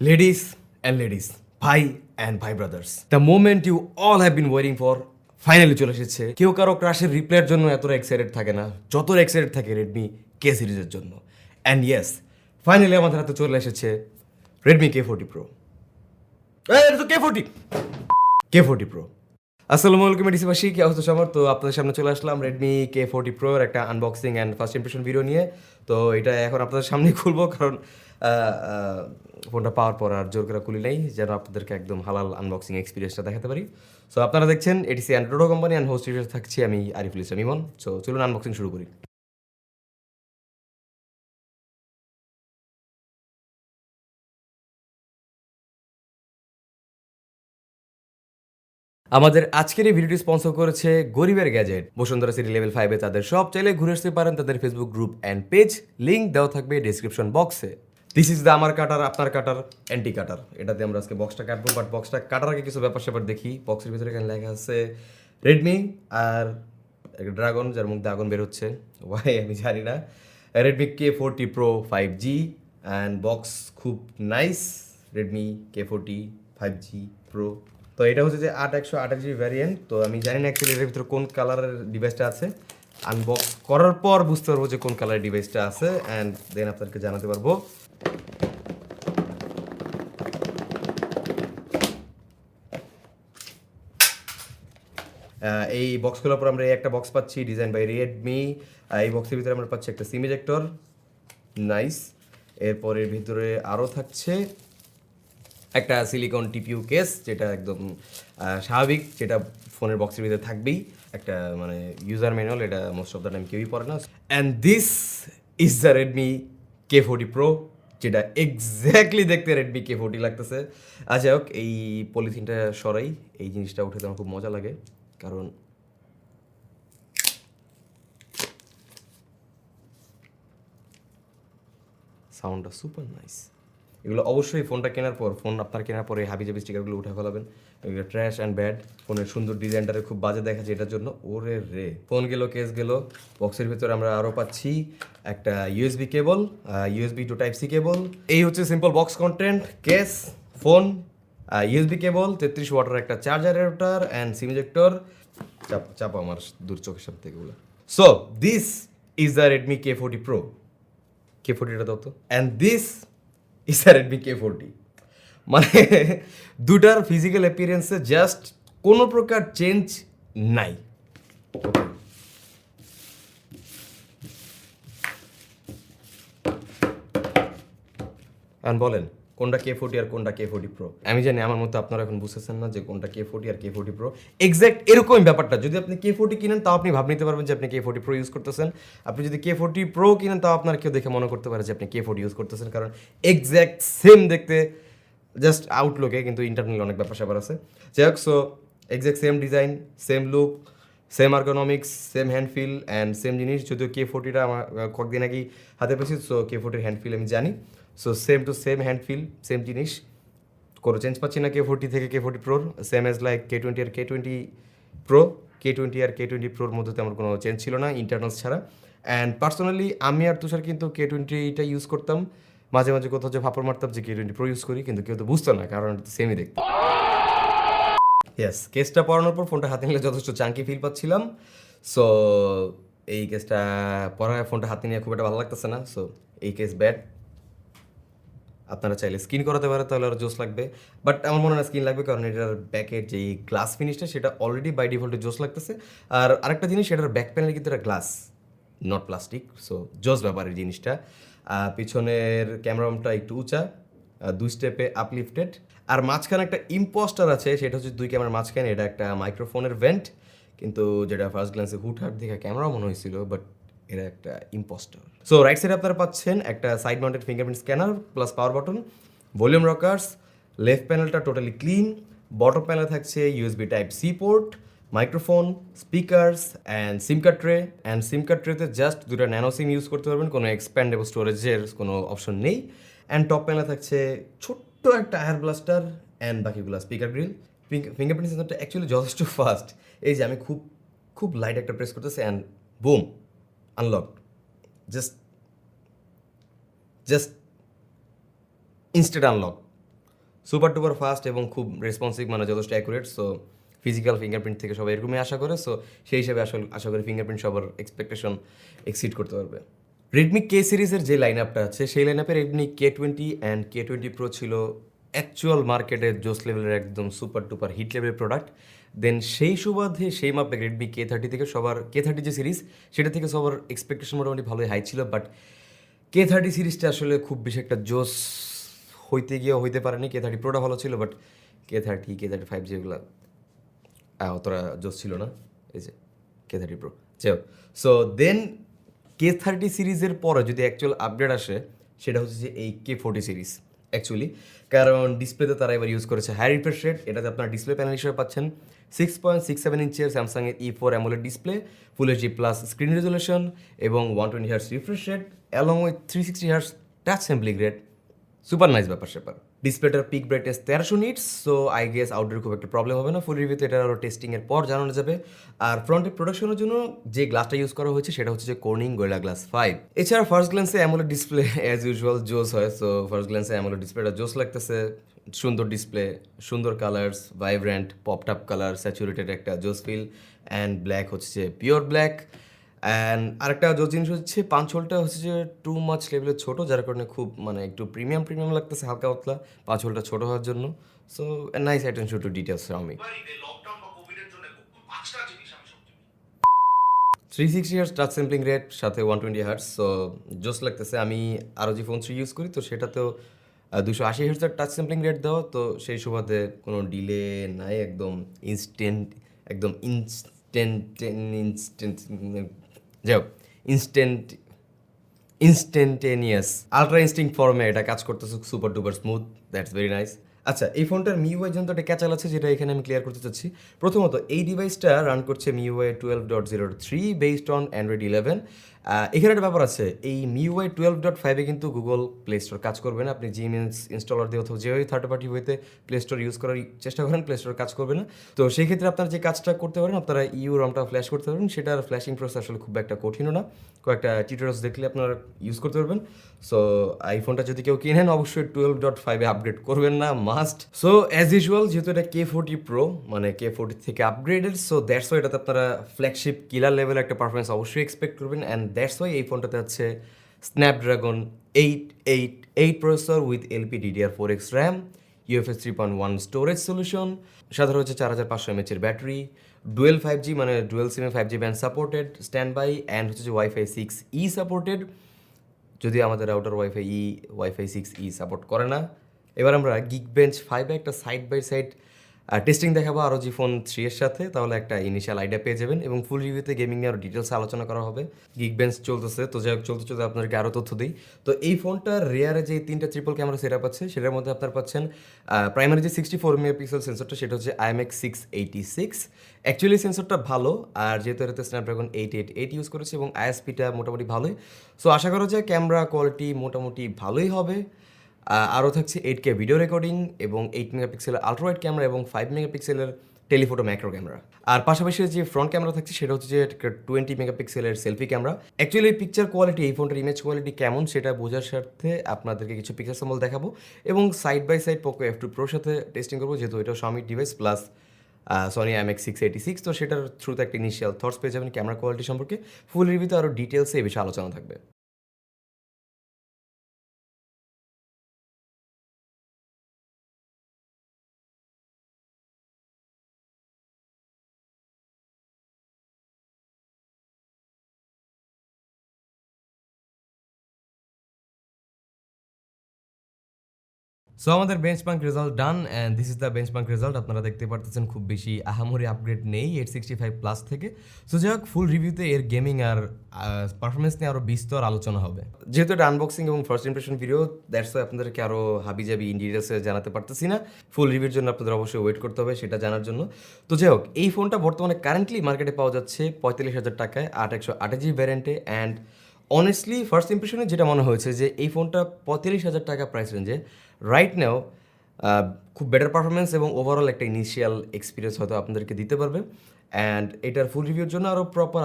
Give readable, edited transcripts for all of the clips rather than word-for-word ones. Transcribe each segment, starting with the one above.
Ladies and ladies, ভাই and ভাই brothers, the moment you all have been waiting for finally চলে এসেছে। কেউ কারো ক্রাশের রিপ্লের জন্য এতটা এক্সাইটেড থাকে না যতটা এক্সাইটেড থাকে রেডমি কে সিরিজের জন্য। অ্যান্ড ইয়েস, ফাইনালি আমাদের হাতে চলে এসেছে রেডমি K40 Pro। এটা তো K40 Pro। আসসালামু আলাইকুম ডিসিবাসী, কি অবস্থা সবার? তো আপনাদের সামনে চলে আসলাম রেডমি K40 Pro এর একটা unboxing and first impression video নিয়ে। তো এটা এখন আপনাদের সামনেই খুলবো, কারণ ফোনটা পাওয়ার পর আর জোর করে খুলি নাই, যেন আপনাদেরকে একদম হালাল আনবক্সিং এক্সপিরিয়েন্সটা দেখাতে পারি। সো আপনারা দেখছেন ATC Android company and host হিসেবে থাকছি আমি আরিফুল ইসলাম ইমন। সো চলুন আনবক্সিং শুরু করি। আমাদের আজকের এই ভিডিওটি স্পন্সর করেছে গরিবের গ্যাজেট। বসুন্ধরা সিটি লেভেল 5-এ তাদের সব চাইলে ঘুরে আসতে পারেন তাদের Facebook group and page, link দেওয়া থাকবে ডেসক্রিপশন বক্সে। দিস ইজ দ্য আমার কাটার, আপনার কাটার, অ্যান্টি কাটার। এটাতে আমরা আজকে বক্সটা কাটবো, বাট বক্সটা কাটার আগে কিছু ব্যাপার স্যাপার দেখি। বক্সের ভিতরে এখানে লেখা আছে রেডমি আর একটা ড্রাগন, যার মুখ দিয়ে আগুন বেরোচ্ছে, ওয়াই আমি জানি না। Redmi K40 Pro 5G and box খুব nice. Redmi K40 5G Pro। তো এটা হচ্ছে যে 8128GB ভ্যারিয়েন্ট। তো আমি জানি না অ্যাকচুয়ালি এর ভিতরে কোন কালারের ডিভাইসটা আছে। আনবক্স করার পর বুঝতে পারবো যে কোন কালারের ডিভাইসটা আছে, অ্যান্ড দেন আপনাদেরকে জানাতে পারবো। এই বক্সগুলোর পর আমরা এই একটা বক্স পাচ্ছি ডিজাইন বাই রেডমি। এই বক্সের ভিতরে আমরা পাচ্ছি একটা সিম ইজেক্টর, নাইস। এরপরের ভিতরে আরও থাকছে একটা সিলিকন টিপিউ কেস, যেটা একদম স্বাভাবিক, যেটা ফোনের বক্সের ভিতরে থাকবেই। একটা মানে ইউজার ম্যানুয়াল, এটা মোস্ট অফ দ্য টাইম কেউই পড়ে না। And this is the Redmi K40 Pro, যেটা এক্স্যাক্টলি দেখতে রেডমি K40 লাগতেছে। আচ্ছা হোক, এই পলিথিনটা সরাই। এই জিনিসটা উঠে আমার খুব মজা লাগে, কারণ সাউন্ডটা সুপার নাইস। এগুলো অবশ্যই ফোনটা কেনার পর, ফোন আপনার কেনার পরে হাবিজাবি স্টিকারগুলো উঠে ফেলাবেন। এগুলো ট্র্যাশ অ্যান্ড ব্যাড। ফোনের সুন্দর ডিজাইনটারে খুব বাজে দেখাচ্ছে এটার জন্য। ওরে রে, ফোন গেল, কেস গেল। বক্সের ভিতরে আমরা আরও পাচ্ছি একটা USB cable, USB to type C cable. এই হচ্ছে simple box content, case, phone, USB cable, 33 ওয়াটের একটা charger adapter and SIM ejector. চাপা আমার দূর চোখের সামনে থেকে গুলো। So this is the Redmi K40 Pro। K40টা দাও তো। And this is the Redmi K40। মানে দুটার ফিজিক্যাল অ্যাপিয়ারেন্সে জাস্ট কোনো প্রকার চেঞ্জ নাই। এখন বলেন কোনটা K40 আর কোনটা K40 Pro? আমি জানি আমার মতো আপনারা এখন বুঝতেছেন না যে কোনটা K40 আর K40 Pro। এক্স্যাক্ট এরকমই ব্যাপারটা। যদি আপনি K40 কিনেন তাও আপনি ভাব নিতে পারবেন যে আপনি K40 Pro ইউজ করতেছেন। আপনি যদি K40 Pro কিনেন তাও আপনার কেউ দেখে মনে করতে পারে যে আপনি K40 ইউজ করতেছেন, কারণ এক্স্যাক্ট সেম দেখতে, জাস্ট আউটলুকে, কিন্তু ইন্টারনাল অনেক ব্যাপার স্যাপার আছে। যাই হোক, so exact same design, same look, same ergonomics, same hand feel and same জিনিস। যদিও K40টা আমার কয়েকদিন আগেই হাতে পেয়েছি, সো K40 হ্যান্ড ফিল আমি জানি। So same to same hand feel, same জিনিস, কোনো চেঞ্জ পাচ্ছি না K40 থেকে K40 Pro। Same as like K20 আর K20 Pro। K20 আর K20 Proর মধ্যে তেমন কোনো চেঞ্জ ছিল না ইন্টারনালস ছাড়া। অ্যান্ড পার্সোনালি আমি আর তুষার কিন্তু K20টা ইউজ করতাম। মাঝে মাঝে কোথাও যে ফাপড় মারতাম যে K20 Pro ইউজ করি, কিন্তু কেউ তো বুঝতো না, কারণ সেমই দেখতো। ইয়েস, কেসটা পরানোর পর ফোনটা হাতে নিলে যথেষ্ট চাঙ্কি ফিল পাচ্ছিলাম। সো এই কেসটা পরায় ফোনটা হাতে নিয়ে খুব একটা ভালো লাগতেছে না। সো এই কেস ব্যাড। আপনারা চাইলে স্কিন করাতে পারে, তাহলে আরও জোস লাগবে। বাট আমার মনে হয় স্কিন লাগবে, কারণ এটার ব্যাকের যেই গ্লাস ফিনিশটা সেটা অলরেডি বাই ডিফল্টে জোস লাগতেছে। আর আরেকটা জিনিস, এটার ব্যাক প্যানেল কিন্তু এটা গ্লাস, নট প্লাস্টিক। সো জোস ব্যাপারের জিনিসটা। পিছনের ক্যামেরাটা একটু উঁচা, 2 স্টেপে আপলিফটেড। আর মাঝখানে একটা ইম্পোস্টার আছে, সেটা হচ্ছে 2 ক্যামেরার মাঝখানে এটা একটা মাইক্রোফোনের ভেন্ট, কিন্তু যেটা ফার্স্ট গ্লান্সে হুটহাট দেখে ক্যামেরা মনে হয়েছিল, বাট এরা একটা ইম্পোস্টার। সো রাইট সাইডে আপনারা পাচ্ছেন একটা side mounted fingerprint scanner plus power button, volume rockers. Left প্যানেলটা টোটালি ক্লিন। বটম প্যানেলে থাকছে USB type C port, microphone, speakers and SIM card tray. And SIM card ট্রেতে জাস্ট 2টা ন্যানো সিম ইউজ করতে পারবেন, কোনো এক্সপ্যান্ডেবল স্টোরেজের কোনো অপশন নেই। অ্যান্ড টপ প্যানেলে থাকছে ছোট্ট একটা এয়ার ব্লাস্টার অ্যান্ড বাকিগুলো স্পিকার গ্রিল। ফিঙ্গারপ্রিন্ট সেন্সরটা অ্যাকচুয়ালি যথেষ্ট ফাস্ট। এই যে আমি খুব খুব লাইট একটা প্রেস করতেছি and broom, unlocked. Just just instant unlock. Super টুপার fast এবং খুব রেসপন্সিভ, মানে যথেষ্ট অ্যাকুরেট। সো ফিজিক্যাল ফিঙ্গারপ্রিন্ট থেকে সবাই এরকমই আশা করে। সো সেই হিসাবে আশা করি ফিঙ্গারপ্রিন্ট সবার এক্সপেকটেশন এক্সিড করতে পারবে। রেডমি কে সিরিজের যে লাইন আপটা আছে সেই লাইন আপে Redmi K20 and K20 Pro ছিল অ্যাকচুয়াল মার্কেটের জোস লেভেলের একদম সুপার টুপার হিট লেভেলের প্রোডাক্ট। দেন সেই সুবাদে সেই মাপে রেডমি K30 থেকে সবার K30 যে সিরিজ সেটা থেকে সবার এক্সপেকটেশন মোটামুটি ভালোই হাই ছিল। বাট K30 সিরিজটা আসলে খুব বেশি একটা জোস হইতে গিয়েও হইতে পারেনি। K30 Proটা ভালো ছিল, বাট K35 যেগুলো অতটা জোস ছিল না। এই যে K30 Pro, যাই হোক। সো দেন K30 সিরিজের পরে যদি অ্যাকচুয়াল আপডেট আসে সেটা হচ্ছে যে এই K40 সিরিজ অ্যাকচুয়ালি, কারণ ডিসপ্লেতে তারা এবার ইউজ করেছে হাই রিফ্রেশ রেট। এটাতে আপনার ডিসপ্লে প্যানেল হিসেবে পাচ্ছেন 6.67 ইঞ্চের স্যামসাংয়ের E4 AMOLED display, full HD plus screen resolution এবং 120 hertz refresh rate along with 360 hertz touch sampling rate. Super nice ব্যাপার স্যাপার। ডিসপ্লেটার peak brightness 1300 nits, so I guess outdoor খুব একটা প্রবলেম হবে না। ফুল রিভিউতে এটা আরও টেস্টিংয়ের পর জানানো যাবে। আর ফ্রন্টে প্রোডাকশনের জন্য যে গ্লাসটা ইউজ করা হয়েছে সেটা হচ্ছে যে কর্নিং গোরিলা গ্লাস 5। এছাড়া ফার্স্ট গ্ল্যান্সে অ্যামোলেড ডিসপ্লে অ্যাজ ইউজুয়াল জোস হয়। সো ফার্স্ট গ্ল্যান্সে অ্যামোলেড ডিসপ্লেটা জোস লাগতেছে, সুন্দর ডিসপ্লে, সুন্দর কালার্স, ভাইব্রেন্ট পপটাপ কালার, স্যাচুরেটেড একটা জোস ফিল, অ্যান্ড ব্ল্যাক হচ্ছে পিওর ব্ল্যাক। অ্যান্ড আরেকটা যে জিনিস হচ্ছে পাঞ্চ হোলটা হচ্ছে যে টু মাচ লেভেলের ছোটো, যার কারণে খুব মানে একটু প্রিমিয়াম লাগতেছে হালকা পাতলা পাঁচ হোলটা ছোটো হওয়ার জন্য। So nice attention to details আমি 360 হার্টস টাচ স্যাম্পলিং রেট সাথে 120 হার্টস, সো জোস লাগতেছে। আমি আরও যে ফোন 3 ইউজ করি তো সেটাতেও 280 হার্টসের টাচ স্যাম্পলিং রেট দেওয়া, তো সেই সুবাদে কোনো ডিলে নাই, একদম ইনস্ট্যান্ট, একদম যাই হোক ইনস্ট্যান্টেনিয়াস আলট্রা ইনস্টিংক্ট ফর্মে এটা কাজ করতেছে super duper smooth. That's very nice. আচ্ছা, এই ফোনটার MIUI জন্য একটা ক্যাচাল আছে যেটা এখানে আমি ক্লিয়ার করতে চাচ্ছি। প্রথমত এই ডিভাইসটা রান করছে MIUI 12.03 বেসড অন অ্যান্ড্রয়েড 11। এখানে একটা ব্যাপার আছে, এই MIUI 12.5 কিন্তু গুগল প্লে স্টোর কাজ করবে না। আপনি জিমেলস ইনস্টলার দিয়ে অথবা যেভাবে থার্ড পার্টি ওয়েতে প্লে স্টোর ইউজ করার চেষ্টা করেন, প্লে স্টোর কাজ করবে না। তো সেই ক্ষেত্রে আপনারা যে কাজটা করতে পারেন, আপনারা রমটা ফ্ল্যাশ করতে পারবেন। সেটার ফ্ল্যাশিং প্রসেস আসলে খুব একটা কঠিনও না, কয়েকটা টিউটোরিয়ালস দেখলে আপনারা ইউজ করতে পারবেন। সো এই ফোনটা যদি কেউ কিনেন অবশ্যই 12.5 আপগ্রেড করবেন না, মাস্ট। সো অ্যাজ ইউজুয়াল যেহেতু এটা K40 Pro মানে K40 থেকে আপগ্রেডেড, সো দ্যাটস ওয়াই এটাতে আপনারা ফ্ল্যাগশিপ কিলার লেভেল একটা পারফরমেন্স অবশ্যই এক্সপেক্ট করবেন। অ্যান্ড দ্যাটস ওয়াই এই ফোনটাতে আছে Snapdragon 888 processor with LPDDR4X RAM, UFS 3.1 storage solution, সাথে রয়েছে 4500 mAh এর ব্যাটারি, ডুয়েল 5G মানে ডুয়েল সিমে 5G band supported, stand by, and হচ্ছে যে Wi-Fi 6E সাপোর্টেড, যদি আমাদের রাউটার Wi-Fi 6E সাপোর্ট করে না। এবার আমরা Geekbench 5 একটা সাইড বাই সাইড টেস্টিং দেখাবো ROG Phone 3 এর সাথে, তাহলে একটা ইনিশিয়াল আইডিয়া পেয়ে যাবেন এবং ফুল রিভিউতে গেমিং নিয়ে আরও ডিটেলস আলোচনা করা হবে। Geekbench চলতেছে, তো যাই হোক চলতে আপনাদেরকে আরও তথ্য দিই। তো এই ফোনটার রেয়ারে যে 3টা ট্রিপল ক্যামেরা সেটআপ আছে সেটার মধ্যে আপনারা পাচ্ছেন প্রাইমারি যে 64 মেগাপিক্সেল সেন্সরটা সেটা হচ্ছে IMX686। অ্যাকচুয়ালি সেন্সরটা ভালো, আর যেহেতু এটাতে স্ন্যাপড্রাগন 888 ইউজ করেছে এবং ISPটা মোটামুটি ভালোই, সো আশা করা যায় ক্যামেরা কোয়ালিটি মোটামুটি ভালোই হবে। আরও থাকছে 8K ভিডিও রেকর্ডিং এবং 8 মেগাপিক্সেলের আলট্রাওয়াইড ক্যামেরা এবং 5 মেগাপিক্সেলের টেলিফোটো ম্যাক্রো ক্যামেরা। আর পাশাপাশি যে ফ্রন্ট ক্যামেরা থাকছে সেটা হচ্ছে যে 20 মেগাপিক্সেলের selfie camera. Actually picture quality, এই ফোনটার ইমেজ কোয়ালিটি কেমন সেটা বোঝার স্বার্থে আপনাদেরকে কিছু পিকচার স্যাম্পল দেখাবো এবং side by side Poco F2 Proর সাথে টেস্টিং করবো, যেহেতু এটা Xiaomi device plus Sony IMX686, তো সেটার থ্রুতে একটা ইনিশিয়াল থটস পেয়ে যাবেন ক্যামেরা কোয়ালিটি সম্পর্কে। ফুল রিভিউতে আরও ডিটেলসে এই বিষয়ে আলোচনা থাকবে। সো আমাদের benchmark result done, and this is the benchmark result. আপনারা দেখতে পারতেছেন খুব বেশি আহামরি আপগ্রেড নেই 865 প্লাস থেকে। সো যাই হোক, ফুল রিভিউতে এর গেমিং আর পারফরমেন্স নিয়ে আরও বিস্তর আলোচনা হবে। যেহেতু এটা আনবক্সিং এবং first impression video, that's why আপনাদেরকে আরও হাবিজাবি ইন ডিটেলসে জানাতে পারতেছি না। ফুল রিভিউর জন্য আপনাদের অবশ্যই ওয়েট করতে হবে সেটা জানার জন্য। তো যাই হোক, এই ফোনটা বর্তমানে কারেন্টলি মার্কেটে পাওয়া যাচ্ছে 45,000 টাকায় 8128GB ভ্যারিয়েন্টে। অ্যান্ড অনেস্টলি ফার্স্ট ইমপ্রেশনে যেটা মনে হয়েছে যে এই ফোনটা 45,000 টাকা প্রাইস রেঞ্জে রাইট নাও খুব বেটার পারফরমেন্স এবং ওভারঅল একটা ইনিশিয়াল এক্সপিরিয়েন্স হয়তো আপনাদেরকে দিতে পারবে। অ্যান্ড এটার ফুল রিভিউর জন্য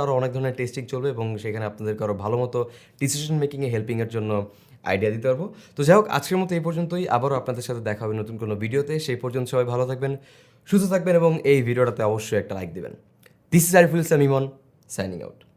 আরও অনেক ধরনের টেস্টিং চলবে এবং সেখানে আপনাদেরকে আরও ভালো মতো ডিসিশন মেকিংয়ে হেল্পিংয়ের জন্য আইডিয়া দিতে পারবো। তো যাই হোক, আজকের মতো এই পর্যন্তই। আবারও আপনাদের সাথে দেখা হবে নতুন কোনো ভিডিওতে। সেই পর্যন্ত সবাই ভালো থাকবেন, সুস্থ থাকবেন এবং এই ভিডিওটাতে অবশ্যই একটা লাইক দিবেন। This is Ariful Islam Emon, signing out.